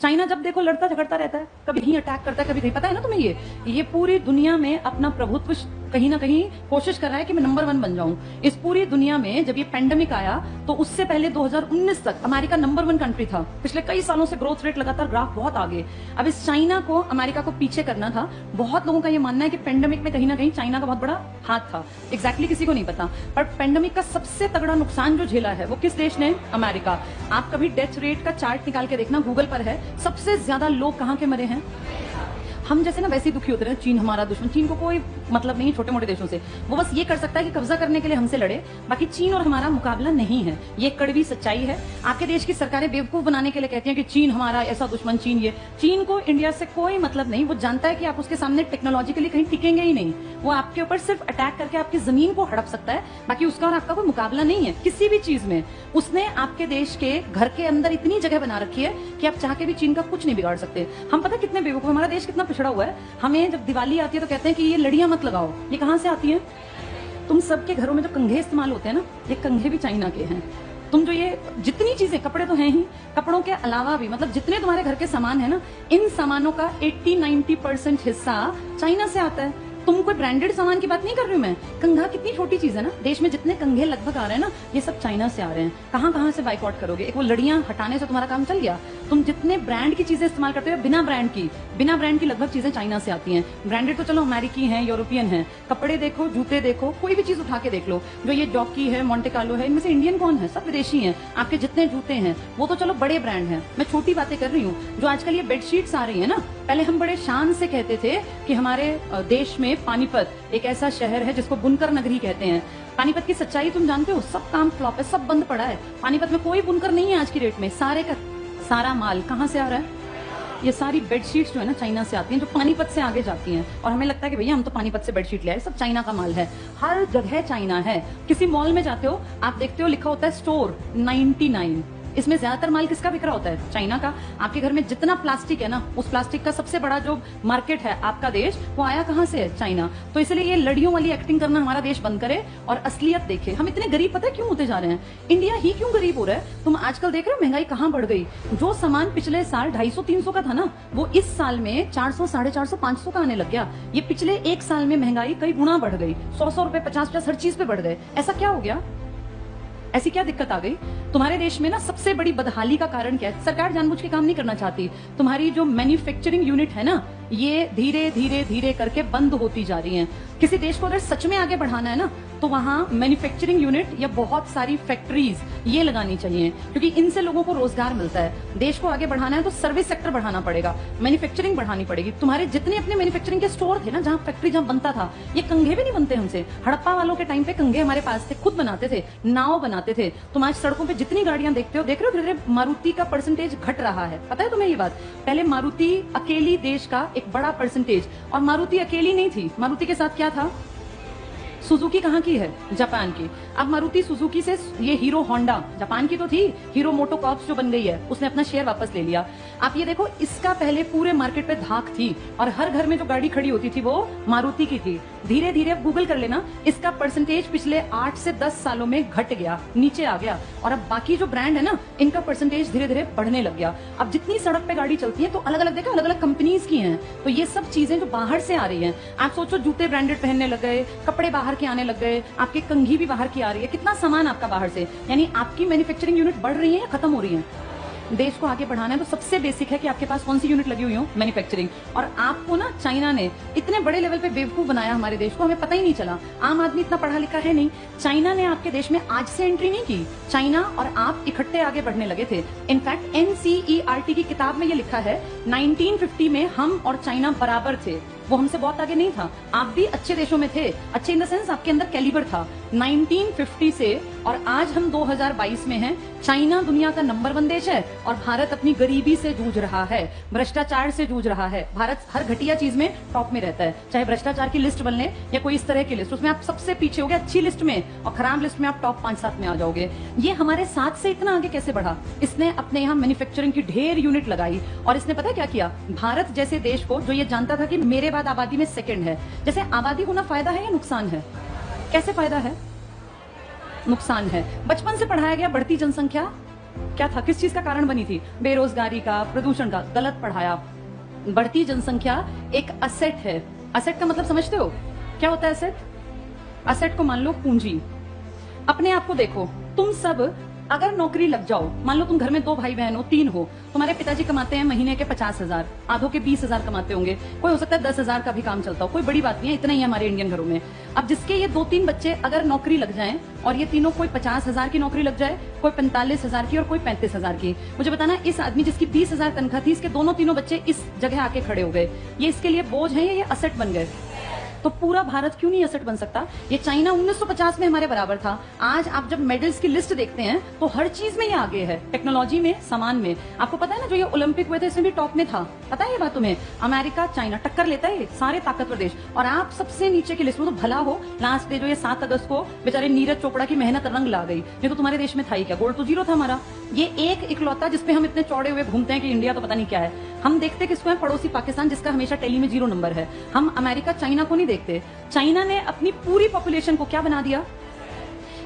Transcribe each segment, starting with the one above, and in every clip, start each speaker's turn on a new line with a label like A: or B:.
A: China जब देखो लड़ता झगड़ता रहता है, कभी कहीं अटैक करता है, कभी कहीं, पता है ना तुम्हें ये पूरी दुनिया में अपना प्रभुत्व कहीं ना कहीं कोशिश कर रहा है कि मैं नंबर 1 बन जाऊं। इस पूरी दुनिया में जब ये पेंडेमिक आया तो उससे पहले 2019 तक अमेरिका नंबर 1 कंट्री था। पिछले कई सालों से ग्रोथ रेट लगातार ग्राफ बहुत आगे। अब इस चाइना को अमेरिका को पीछे करना था। बहुत लोगों का ये मानना है कि पेंडेमिक में कहीं ना कहीं चाइना का बहुत बड़ा हाथ था। एग्जैक्टली किसी को नहीं पता, पर पेंडेमिक का सबसे तगड़ा नुकसान जो झेला है वो किस देश ने? अमेरिका। आप कभी डेथ रेट का चार्ट निकाल के देखना, गूगल पर है, सबसे ज्यादा लोग कहां के मरे हैं? हम जैसे ना वैसे ही दुखी होते रहे, चीन हमारा दुश्मन। चीन को कोई मतलब नहीं छोटे मोटे देशों से, वो बस ये कर सकता है कि कब्जा करने के लिए हमसे लड़े, बाकी चीन और हमारा मुकाबला नहीं है। ये कड़वी सच्चाई है। आपके देश की सरकारें बेवकूफ बनाने के लिए कहती हैं कि चीन हमारा ऐसा दुश्मन, चीन ये। चीन को इंडिया से कोई मतलब नहीं। वो जानता है कि आप उसके सामने टेक्नोलॉजिकली कहीं टिकेंगे ही नहीं। वो आपके ऊपर सिर्फ अटैक करके आपकी जमीन को हड़प सकता है, बाकी उसका और आपका कोई मुकाबला नहीं है किसी भी चीज में। उसने आपके देश के घर के अंदर इतनी जगह बना रखी है कि आप चाह के भी चीन का कुछ नहीं बिगाड़ सकते। हम पता कितने बेवकूफ, हमारा देश कितना पिछड़ा हुआ है। हमें जब दिवाली आती है तो कहते हैं कि ये लड़ियां मत लगाओ। ये कहां से आती हैं? तुम सबके घरों में जो कंघे इस्तेमाल होते हैं ना, ये कंघे भी चाइना के हैं। तुम जो ये जितनी चीजें, कपड़े तो हैं ही, कपड़ों के अलावा भी मतलब जितने तुम्हारे घर के सामान है ना, इन सामानों का 80-90% हिस्सा चाइना से आता है। तुम कोई ब्रांडेड सामान की बात नहीं कर रही हूं मैं। कंघा कितनी छोटी चीज है ना, देश में जितने कंघे लगभग आ रहे हैं ना, ये सब चाइना से आ रहे हैं। कहां कहां से बाइकआउट करोगे? एक वो लड़ियां हटाने से तुम्हारा काम चल गया। तुम जितने ब्रांड की चीजें इस्तेमाल करते हो, बिना ब्रांड की लगभग चीजें चाइना से आती हैं। ब्रांडेड तो चलो अमेरिकी हैं, यूरोपियन हैं। कपड़े देखो, जूते देखो, कोई भी चीज उठा के देख लो, जो ये जॉकी है, मोंटे कार्लो है, इनमें से इंडियन कौन है? सब विदेशी हैं। आपके जितने जूते हैं वो तो चलो बड़े ब्रांड हैं। मैं छोटी बातें कर रही हूँ। जो आजकल ये बेडशीट्स आ रही है ना, पहले हम बड़े शान से कहते थे कि हमारे देश में पानीपत एक ऐसा शहर है जिसको बुनकर नगरी कहते हैं। पानीपत की सच्चाई तुम जानते हो, सब काम फ्लॉप है, सब बंद पड़ा है। पानीपत में कोई बुनकर नहीं है आज की डेट में। सारे का सारा माल कहां से आ रहा है? ये सारी बेडशीट्स जो है ना चाइना से आती हैं, जो पानीपत से आगे जाती हैं। और हमें लगता है कि भैया हम तो पानीपत से बेडशीट ले आए, सब चाइना का माल है। हर जगह चाइना है। किसी मॉल में जाते हो, आप देखते हो लिखा होता है स्टोर 99। इसमें ज्यादातर माल किसका बिक रहा होता है? चाइना का। आपके घर में जितना प्लास्टिक है ना, उस प्लास्टिक का सबसे बड़ा जो मार्केट है आपका देश, वो आया कहां से है? चाइना। तो इसलिए ये लड़ियों वाली एक्टिंग करना हमारा देश बंद करे और असलियत देखे। हम इतने गरीब पता है क्यों होते जा रहे हैं? इंडिया ही क्यों गरीब हो रहा है? तुम आजकल देख रहे हो महंगाई कहां बढ़ गई। जो सामान पिछले साल 250-300 का था ना, वो इस साल में 400, 450, 500 का आने लग गया। ये पिछले एक साल में महंगाई कई गुना बढ़ गई। 100 रुपए, 50 हर चीज पे बढ़ गए। ऐसा क्या हो गया? ऐसी क्या दिक्कत आ गई? तुम्हारे देश में ना सबसे बड़ी बदहाली का कारण क्या है? सरकार जानबूझ के काम नहीं करना चाहती। तुम्हारी जो मैन्युफैक्चरिंग यूनिट है ना, ये धीरे धीरे धीरे करके बंद होती जा रही हैं। किसी देश को अगर सच में आगे बढ़ाना है ना, तो वहां मैन्युफैक्चरिंग यूनिट या बहुत सारी फैक्ट्रीज ये लगानी चाहिए, क्योंकि इनसे लोगों को रोजगार मिलता है। देश को आगे बढ़ाना है तो सर्विस सेक्टर बढ़ाना पड़ेगा, मैन्युफैक्चरिंग बढ़ानी पड़ेगी। तुम्हारे जितने अपने मैन्युफैक्चरिंग के स्टोर थे ना, जहां फैक्ट्री जहां बनता था, ये कंघे भी नहीं बनते हमसे। हड़प्पा वालों के टाइम पे कंघे हमारे पास थे, खुद बनाते थे, नाव बनाते थे। तुम आज सड़कों पे जितनी गाड़ियां देखते हो, देख रहे हो धीरे धीरे मारुति का परसेंटेज घट रहा है। पता है तुम्हें ये बात? पहले मारुति अकेली देश का एक बड़ा परसेंटेज, और मारुति अकेली नहीं थी, मारुति के साथ क्या था? सुजुकी कहाँ की है? जापान की। अब मारुति सुजुकी से ये हीरो होंडा, जापान की तो थी, हीरो मोटो कॉर्प्स जो बन गई है, उसने अपना शेयर वापस ले लिया। आप ये देखो, इसका पहले पूरे मार्केट पे धाक थी और हर घर में जो गाड़ी खड़ी होती थी वो मारुति की थी। धीरे धीरे अब गूगल कर लेना, इसका परसेंटेज पिछले 8 से 10 सालों में घट गया, नीचे आ गया। और अब बाकी जो ब्रांड है ना, इनका परसेंटेज धीरे धीरे बढ़ने लग गया। अब जितनी सड़क पे गाड़ी चलती है तो अलग अलग देखा, अलग अलग कंपनीज की हैं। तो ये सब चीजें जो बाहर से आ रही हैं, आप सोचो जूते ब्रांडेड पहनने लग गए, कपड़े बाहर के आने लग गए, आपके कंघी भी बाहर की आ रही है, कितना सामान आपका बाहर से। यानी आपकी मैन्युफैक्चरिंग यूनिट बढ़ रही है या खत्म हो रही है? देश को आगे बढ़ाना है तो सबसे बेसिक है कि आपके पास कौन सी यूनिट लगी हुई हो? मैन्युफैक्चरिंग। और आपको ना चाइना ने इतने बड़े लेवल पे बेवकूफ बनाया हमारे देश को, हमें पता ही नहीं चला। आम आदमी इतना पढ़ा लिखा है नहीं। चाइना ने आपके देश में आज से एंट्री नहीं की। चाइना और आप इकट्ठे आगे बढ़ने लगे थे। इनफैक्ट NCERT की किताब में ये लिखा है, 1950 में हम और चाइना बराबर थे। वो हमसे बहुत आगे नहीं था। आप भी अच्छे देशों में थे, अच्छे इन द सेंस आपके अंदर कैलिबर था। 1950 से और आज हम 2022 में हैं। चाइना दुनिया का नंबर 1 देश है और भारत अपनी गरीबी से जूझ रहा है, भ्रष्टाचार से जूझ रहा है। भारत हर घटिया चीज में टॉप में रहता है, चाहे भ्रष्टाचार की लिस्ट बन ले या कोई इस तरह की लिस्ट, उसमें आप सबसे पीछे हो गए अच्छी लिस्ट में, और खराब लिस्ट में आप टॉप 5-7 में आ जाओगे। ये हमारे साथ से इतना आगे कैसे बढ़ा? इसने अपने यहाँ मैन्युफैक्चरिंग की ढेर यूनिट लगाई और इसने पता क्या किया? भारत जैसे देश को, जो ये जानता था कि मेरे बाद आबादी में सेकंड है, जैसे आबादी होना फायदा है या नुकसान है? कैसे फायदा है? नुकसान है। बचपन से पढ़ाया गया बढ़ती जनसंख्या क्या था, किस चीज का कारण बनी थी? बेरोजगारी का, प्रदूषण का। गलत पढ़ाया। बढ़ती जनसंख्या एक असेट है। असेट का मतलब समझते हो क्या होता है असेट? असेट को मान लो पूंजी। अपने आप को देखो, तुम सब अगर नौकरी लग जाओ, मान लो तुम घर में 2 भाई बहन हो, 3 हो, तुम्हारे पिताजी कमाते हैं महीने के 50,000, आधों के 20,000 कमाते होंगे, कोई हो सकता है 10,000 का भी काम चलता हो, कोई बड़ी बात नहीं है, इतना ही है हमारे इंडियन घरों में। अब जिसके ये 2-3 बच्चे अगर नौकरी लग जाएं और ये तीनों, कोई 50,000 की नौकरी लग जाए, कोई 45,000 की और कोई 35,000 की, मुझे बताना इस आदमी जिसकी 20,000 तनख्वाह थी, इसके तीनों बच्चे इस जगह आके खड़े हो गए, ये इसके लिए बोझ है या ये असेट बन गए? तो पूरा भारत क्यों नहीं असेट बन सकता? ये चाइना 1950 में हमारे बराबर था। आज आप जब मेडल्स की लिस्ट देखते हैं तो हर चीज में ये आगे है, टेक्नोलॉजी में, सामान में। आपको पता है ना, जो ये ओलंपिक हुए थे इसमें भी टॉप में था, पता है ये बात तुम्हें? अमेरिका, चाइना टक्कर लेता है, सारे ताकतवर देश, और आप सबसे नीचे की लिस्ट में। तो भला हो लास्ट डे जो ये 7 अगस्त को बेचारे नीरज चोपड़ा की मेहनत रंग ला गई, नहीं तो तुम्हारे देश में था ही क्या? गोल्ड तो 0 था हमारा। ये एक इकलौता जिसपे हम इतने चौड़े हुए घूमते हैं कि इंडिया तो पता नहीं क्या है। हम देखते किसको है? पड़ोसी पाकिस्तान, जिसका हमेशा टेली में 0 नंबर है। हम अमेरिका, चाइना को नहीं देखते। चाइना ने अपनी पूरी पॉपुलेशन को क्या बना दिया?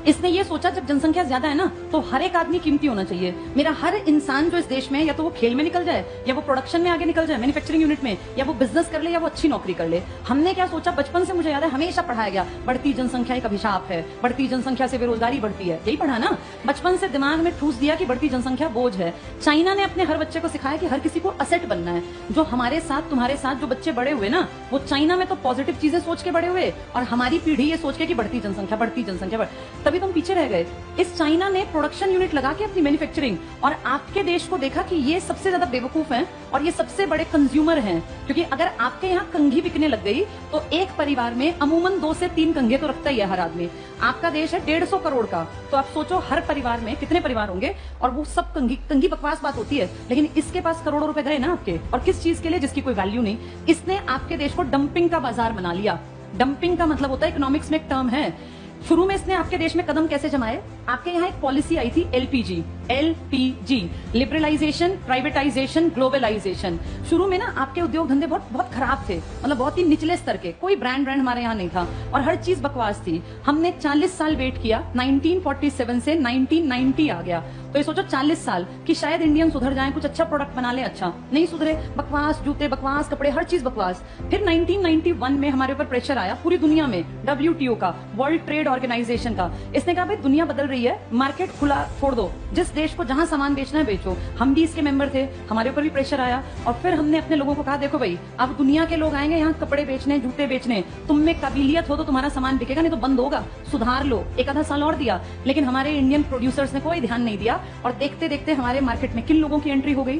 A: इसने ये सोचा जब जनसंख्या ज्यादा है ना, तो हर एक आदमी कीमती होना चाहिए। मेरा हर इंसान जो इस देश में, या तो वो खेल में निकल जाए, या वो प्रोडक्शन में आगे निकल जाए, मैन्युफैक्चरिंग यूनिट में, या वो बिजनेस कर ले, या वो अच्छी नौकरी कर ले। हमने क्या सोचा? बचपन से मुझे याद है हमेशा पढ़ाया गया, बढ़ती जनसंख्या एक अभिशाप है, बढ़ती जनसंख्या से बेरोजगारी बढ़ती है। यही पढ़ा ना, बचपन से दिमाग में ठूस दिया कि बढ़ती जनसंख्या बोझ है। चाइना ने अपने हर बच्चे को सिखाया कि हर किसी को असेट बनना है। जो हमारे साथ, तुम्हारे साथ जो बच्चे बड़े हुए ना, वो चाइना में तो पॉजिटिव चीजें सोच के बड़े हुए, और हमारी पीढ़ी ये सोच के कि बढ़ती जनसंख्या, तभी तुम पीछे रह गए। इस चाइना ने प्रोडक्शन यूनिट लगा के अपनी मैन्युफैक्चरिंग, और आपके देश को देखा कि ये सबसे ज्यादा बेवकूफ हैं और ये सबसे बड़े कंज्यूमर हैं। क्योंकि अगर आपके यहाँ कंघी बिकने लग गई तो एक परिवार में अमूमन 2 से 3 कंघे तो रखता ही है हर आदमी। आपका देश है 150 करोड़ का, तो आप सोचो हर परिवार में कितने परिवार होंगे, और वो सब कंघी बकवास बात होती है, लेकिन इसके पास करोड़ों रुपए गए ना आपके, और किस चीज के लिए? जिसकी कोई वैल्यू नहीं। इसने आपके देश को डंपिंग का बाजार बना लिया। डंपिंग का मतलब होता है, इकोनॉमिक्स में एक टर्म है। शुरू में इसने आपके देश में कदम कैसे जमाए? आपके यहाँ एक पॉलिसी आई थी एलपीजी, लिबरलाइजेशन, प्राइवेटाइजेशन, ग्लोबलाइजेशन। शुरू में ना आपके उद्योग धंधे बहुत खराब थे, मतलब बहुत ही निचले स्तर के, कोई ब्रांड हमारे यहाँ नहीं था, और हर चीज बकवास थी। हमने 40 साल वेट किया, 1947 से 1990 आ गया। तो ये सोचो 40 साल कि शायद इंडियन सुधर जाए, कुछ अच्छा प्रोडक्ट बना ले। अच्छा नहीं सुधरे, बकवास जूते, बकवास कपड़े, हर चीज बकवास। फिर 1991 में हमारे ऊपर प्रेशर आया पूरी दुनिया में, WTO का, वर्ल्ड ट्रेड ऑर्गेनाइजेशन का। इसने कहा भाई दुनिया बदल रही है, मार्केट खुला छोड़ दो, जिस देश को जहां सामान बेचना है बेचो। हम भी इसके मेंबर थे, हमारे ऊपर भी प्रेशर आया, और फिर हमने अपने लोगों को कहा देखो भाई, अब दुनिया के लोग आएंगे यहाँ कपड़े बेचने, जूते बेचने, तुम में काबिलियत हो तो तुम्हारा सामान बिकेगा, नहीं तो बंद होगा, सुधार लो। एक आधा साल और दिया, लेकिन हमारे इंडियन प्रोड्यूसर्स ने कोई ध्यान नहीं दिया, और देखते देखते हमारे मार्केट में किन लोगों की एंट्री हो गई?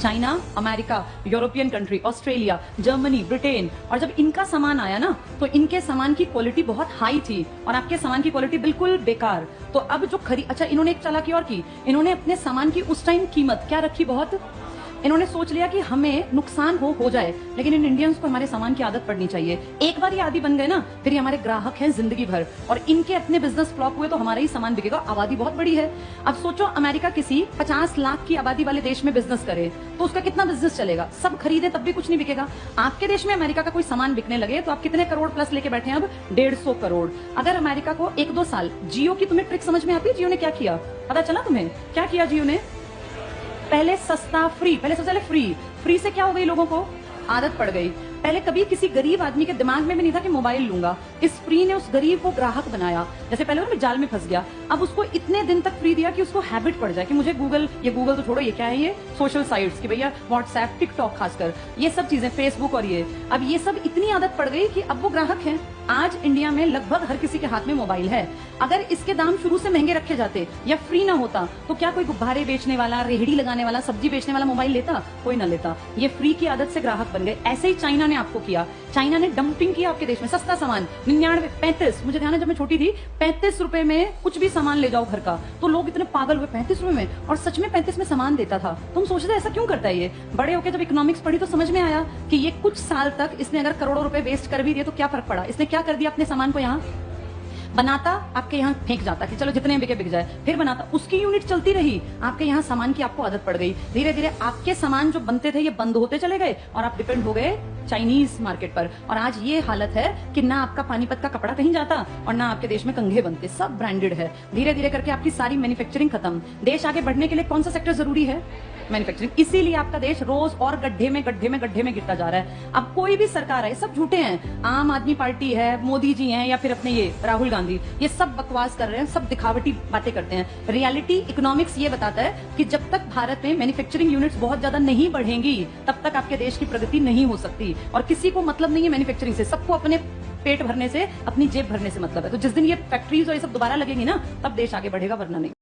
A: China, America, European country, Australia, Germany, Britain. और जब इनका सामान आया ना, तो इनके सामान की क्वालिटी बहुत हाई थी और आपके सामान की क्वालिटी बिल्कुल बेकार। तो अब जो अच्छा, इन्होंने एक चालाकी और की, इन्होंने अपने सामान की उस टाइम कीमत क्या रखी? बहुत। इन्होंने सोच लिया कि हमें नुकसान हो जाए, लेकिन इन इंडियंस को हमारे सामान की आदत पड़नी चाहिए। एक बार ये आदी बन गए ना, फिर ये हमारे ग्राहक हैं जिंदगी भर, और इनके अपने बिजनेस फ्लॉप हुए तो हमारा ही सामान बिकेगा। आबादी बहुत बड़ी है। अब सोचो अमेरिका किसी 50 लाख की आबादी वाले देश में बिजनेस करे तो उसका कितना बिजनेस चलेगा? सब खरीदे तब भी कुछ नहीं बिकेगा। आपके देश में अमेरिका का कोई सामान बिकने लगे तो आप कितने करोड़ प्लस लेके बैठे हैं? अब 150 करोड़। अगर अमेरिका को 1-2 साल, जियो की तुम्हें ट्रिक समझ में आती है? जियो ने क्या किया पता चला तुम्हें? क्या किया जियो ने? पहले सस्ता, फ्री, पहले सबसे पहले फ्री से क्या हो गई? लोगों को आदत पड़ गई। पहले कभी किसी गरीब आदमी के दिमाग में भी नहीं था कि मोबाइल लूंगा। इस फ्री ने उस गरीब को ग्राहक बनाया। जैसे पहले वो जाल में फंस गया, अब उसको इतने दिन तक फ्री दिया कि उसको हैबिट पड़ जाए कि मुझे गूगल तो छोड़ो, ये क्या है, ये सोशल साइट्स की भैया, व्हाट्सएप, टिकटॉक, खासकर ये सब चीजें, फेसबुक, और ये अब ये सब इतनी आदत पड़ गई कि अब वो ग्राहक हैं। आज इंडिया में लगभग हर किसी के हाथ में मोबाइल है। अगर इसके दाम शुरू से महंगे रखे जाते या फ्री ना होता तो क्या कोई गुब्बारे बेचने वाला, रेहड़ी लगाने वाला, सब्जी बेचने वाला मोबाइल लेता? कोई ना लेता। ये फ्री की आदत से ग्राहक बन गए। ऐसे ही चाइना ने आपको किया। चाइना ने डंपिंग किया आपके देश में। सस्ता सामान 99, 35, मुझे ध्यान है जब मैं छोटी थी, 35 रुपए में कुछ भी सामान ले जाओ घर का, तो लोग इतने पागल हुए, 35 रुपए में, और सच में 35 में सामान देता था। तुम सोचते ऐसा क्यों करता है ये? बड़े होकर जब इकोनॉमिक्स पढ़ी तो समझ में आया कि ये कुछ साल तक इसने अगर करोड़ों रुपए वेस्ट कर भी दिए तो क्या फर्क पड़ा? इसने क्या कर दिया अपने सामान को यहाँ? बनाता आपके यहाँ फेंक जाता कि चलो जितने बिके बिक जाए, फिर बनाता, उसकी यूनिट चलती रही, आपके यहाँ सामान की आपको आदत पड़ गई, धीरे धीरे आपके सामान जो बनते थे ये बंद होते चले गए और आप डिपेंड हो गए चाइनीज मार्केट पर। और आज ये हालत है कि ना आपका पानीपत का कपड़ा कहीं जाता और ना आपके देश में कंघे बनते, सब ब्रांडेड है। धीरे धीरे करके आपकी सारी मैन्युफैक्चरिंग खत्म। देश आगे बढ़ने के लिए कौन सा सेक्टर जरूरी है? मैन्युफैक्चरिंग। इसीलिए आपका देश रोज और गड्ढे में गिरता जा रहा है। अब कोई भी सरकार है, सब झूठे हैं, आम आदमी पार्टी है, मोदी जी हैं, या फिर अपने ये राहुल गांधी, ये सब बकवास कर रहे हैं, सब दिखावटी बातें करते हैं। रियलिटी इकोनॉमिक्स ये बताता है कि जब तक भारत में मैन्युफैक्चरिंग यूनिट्स बहुत ज्यादा नहीं बढ़ेंगी तब तक आपके देश की प्रगति नहीं हो सकती। और किसी को मतलब नहीं है मैन्युफैक्चरिंग से, सबको अपने पेट भरने से, अपनी जेब भरने से मतलब है। तो जिस दिन ये फैक्ट्रीज और ये सब दोबारा लगेंगी ना, तब देश आगे बढ़ेगा, वरना नहीं।